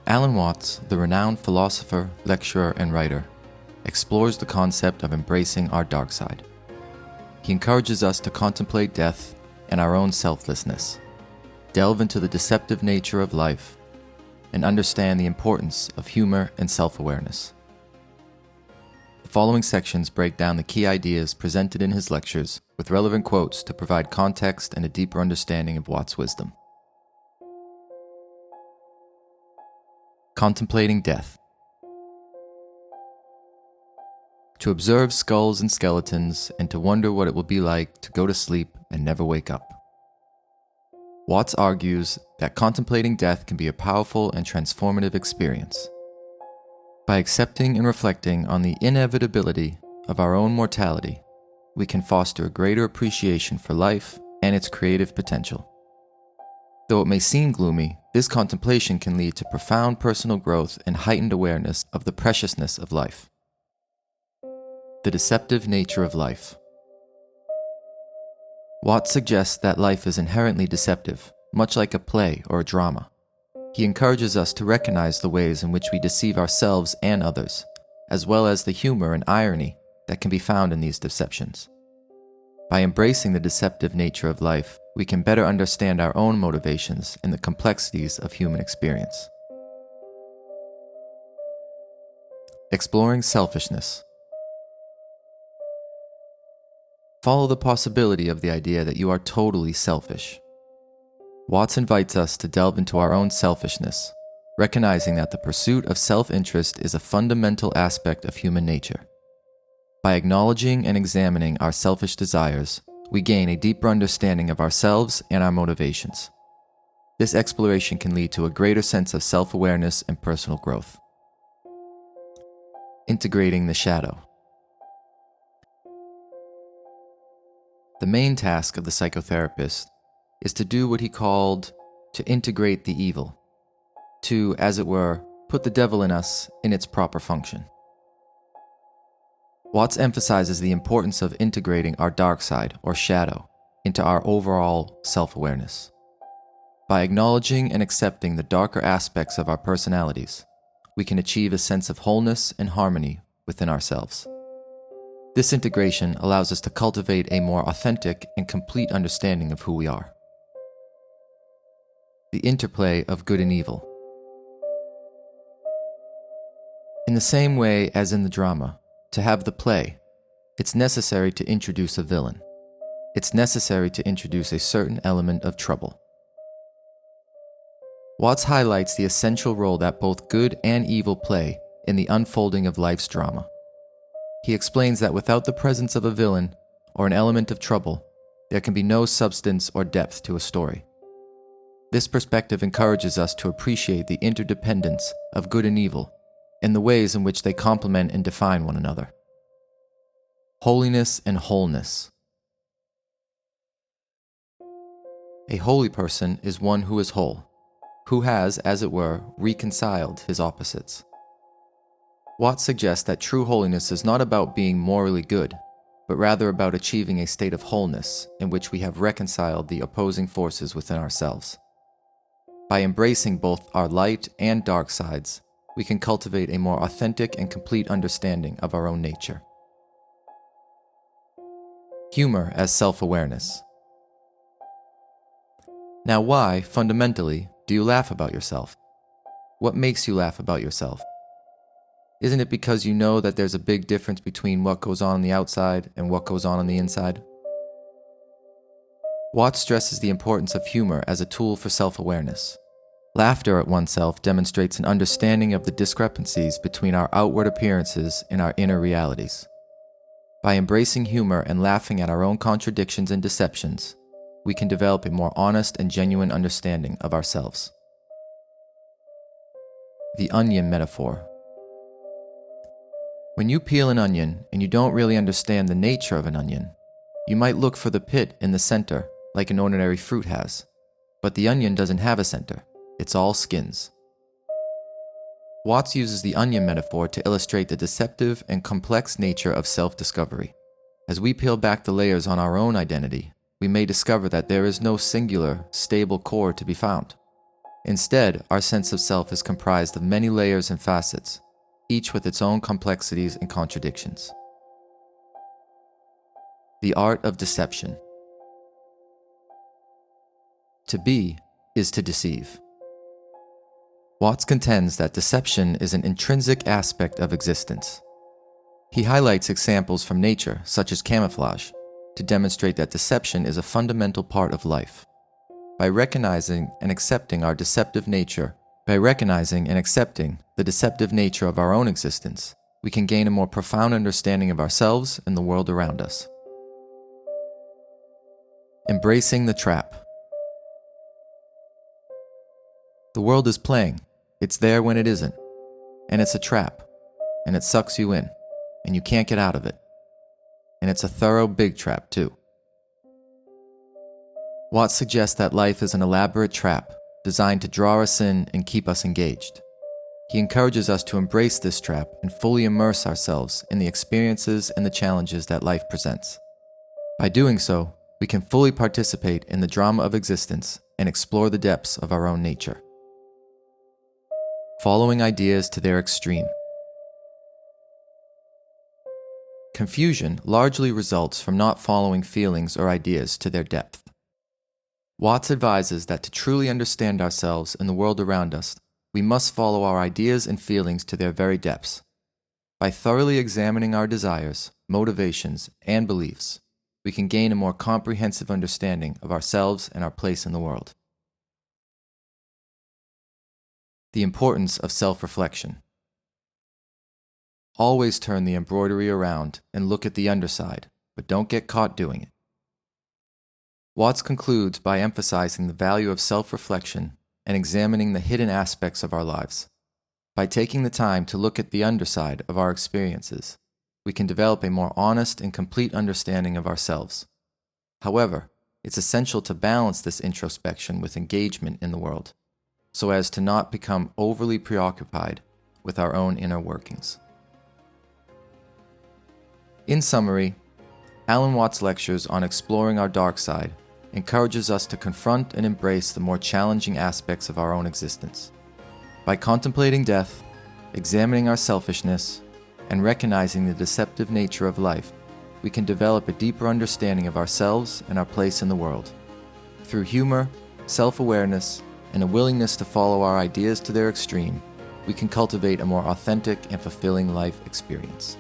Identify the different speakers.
Speaker 1: Alan Watts, the renowned philosopher, lecturer, and writer, explores the concept of embracing our dark side. He encourages us to contemplate death and our own selflessness, delve into the deceptive nature of life, and understand the importance of humor and self-awareness. The following sections break down the key ideas presented in his lectures with relevant quotes to provide context and a deeper understanding of Watts' wisdom. Contemplating Death. To observe skulls and skeletons and to wonder what it will be like to go to sleep and never wake up. Watts argues that contemplating death can be a powerful and transformative experience. By accepting and reflecting on the inevitability of our own mortality, we can foster a greater appreciation for life and its creative potential. Though it may seem gloomy, this contemplation can lead to profound personal growth and heightened awareness of the preciousness of life. The deceptive nature of life. Watts suggests that life is inherently deceptive, much like a play or a drama. He encourages us to recognize the ways in which we deceive ourselves and others, as well as the humor and irony that can be found in these deceptions. By embracing the deceptive nature of life, we can better understand our own motivations and the complexities of human experience. Exploring selfishness. Follow the possibility of the idea that you are totally selfish. Watts invites us to delve into our own selfishness, recognizing that the pursuit of self-interest is a fundamental aspect of human nature. By acknowledging and examining our selfish desires, we gain a deeper understanding of ourselves and our motivations. This exploration can lead to a greater sense of self-awareness and personal growth. Integrating the shadow. The main task of the psychotherapist is to do what he called to integrate the evil, to, as it were, put the devil in us in its proper function. Watts emphasizes the importance of integrating our dark side, or shadow, into our overall self-awareness. By acknowledging and accepting the darker aspects of our personalities, we can achieve a sense of wholeness and harmony within ourselves. This integration allows us to cultivate a more authentic and complete understanding of who we are. The interplay of good and evil. In the same way as in the drama, to have the play, it's necessary to introduce a villain. It's necessary to introduce a certain element of trouble. Watts highlights the essential role that both good and evil play in the unfolding of life's drama. He explains that without the presence of a villain or an element of trouble, there can be no substance or depth to a story. This perspective encourages us to appreciate the interdependence of good and evil and the ways in which they complement and define one another. Holiness and Wholeness. A holy person is one who is whole, who has, as it were, reconciled his opposites. Watts suggests that true holiness is not about being morally good, but rather about achieving a state of wholeness in which we have reconciled the opposing forces within ourselves. By embracing both our light and dark sides, we can cultivate a more authentic and complete understanding of our own nature. Humor as self-awareness. Now, why, fundamentally, do you laugh about yourself? What makes you laugh about yourself? Isn't it because you know that there's a big difference between what goes on the outside and what goes on the inside? Watts stresses the importance of humor as a tool for self-awareness. Laughter at oneself demonstrates an understanding of the discrepancies between our outward appearances and our inner realities. By embracing humor and laughing at our own contradictions and deceptions, we can develop a more honest and genuine understanding of ourselves. The onion metaphor. When you peel an onion and you don't really understand the nature of an onion, you might look for the pit in the center like an ordinary fruit has, but the onion doesn't have a center. It's all skins. Watts uses the onion metaphor to illustrate the deceptive and complex nature of self-discovery. As we peel back the layers on our own identity, we may discover that there is no singular, stable core to be found. Instead, our sense of self is comprised of many layers and facets, each with its own complexities and contradictions. The art of deception. To be is to deceive. Watts contends that deception is an intrinsic aspect of existence. He highlights examples from nature, such as camouflage, to demonstrate that deception is a fundamental part of life. By recognizing and accepting the deceptive nature of our own existence, we can gain a more profound understanding of ourselves and the world around us. Embracing the trap. The world is playing. It's there when it isn't. And it's a trap. And it sucks you in. And you can't get out of it. And it's a thorough big trap, too. Watts suggests that life is an elaborate trap designed to draw us in and keep us engaged. He encourages us to embrace this trap and fully immerse ourselves in the experiences and the challenges that life presents. By doing so, we can fully participate in the drama of existence and explore the depths of our own nature. Following ideas to their extreme. Confusion largely results from not following feelings or ideas to their depth. Watts advises that to truly understand ourselves and the world around us, we must follow our ideas and feelings to their very depths. By thoroughly examining our desires, motivations, and beliefs, we can gain a more comprehensive understanding of ourselves and our place in the world. The importance of self-reflection. Always turn the embroidery around and look at the underside, but don't get caught doing it. Watts concludes by emphasizing the value of self-reflection and examining the hidden aspects of our lives. By taking the time to look at the underside of our experiences, we can develop a more honest and complete understanding of ourselves. However, it's essential to balance this introspection with engagement in the world, so as to not become overly preoccupied with our own inner workings. In summary, Alan Watts' lectures on exploring our dark side encourages us to confront and embrace the more challenging aspects of our own existence. By contemplating death, examining our selfishness, and recognizing the deceptive nature of life, we can develop a deeper understanding of ourselves and our place in the world. Through humor, self-awareness, and a willingness to follow our ideas to their extreme, we can cultivate a more authentic and fulfilling life experience.